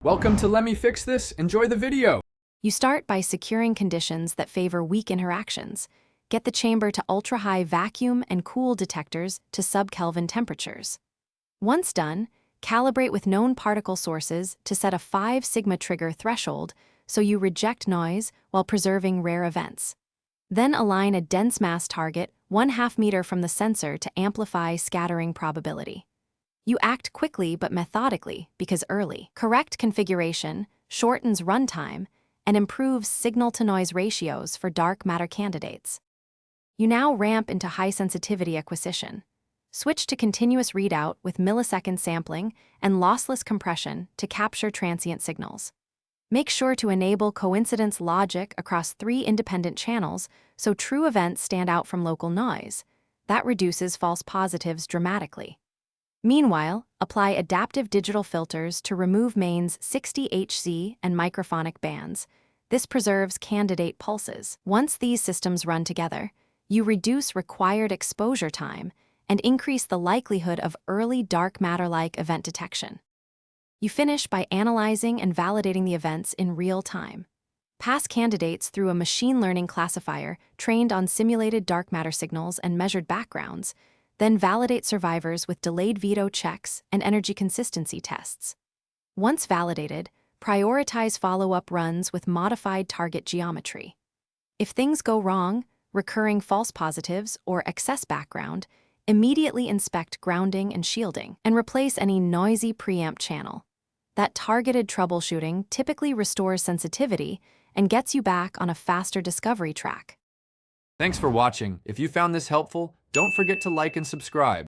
Welcome to Let Me Fix This. Enjoy the video. You start by securing conditions that favor weak interactions. Get the chamber to ultra-high vacuum and cool detectors to sub-Kelvin temperatures. Once done, calibrate with known particle sources to set a 5 sigma trigger threshold so you reject noise while preserving rare events. Then align a dense mass target 1/2 meter from the sensor to amplify scattering probability. You act quickly but methodically because early, correct configuration shortens runtime and improves signal-to-noise ratios for dark matter candidates. You now ramp into high-sensitivity acquisition. Switch to continuous readout with millisecond sampling and lossless compression to capture transient signals. Make sure to enable coincidence logic across 3 independent channels so true events stand out from local noise. That reduces false positives dramatically. Meanwhile, apply adaptive digital filters to remove mains 60 Hz and microphonic bands. This preserves candidate pulses. Once these systems run together, you reduce required exposure time and increase the likelihood of early dark matter-like event detection. You finish by analyzing and validating the events in real time. Pass candidates through a machine learning classifier trained on simulated dark matter signals and measured backgrounds, then validate survivors with delayed veto checks and energy consistency tests. Once validated, prioritize follow-up runs with modified target geometry. If things go wrong, recurring false positives, or excess background, immediately inspect grounding and shielding and replace any noisy preamp channel. That targeted troubleshooting typically restores sensitivity and gets you back on a faster discovery track. Thanks for watching. If you found this helpful, don't forget to like and subscribe.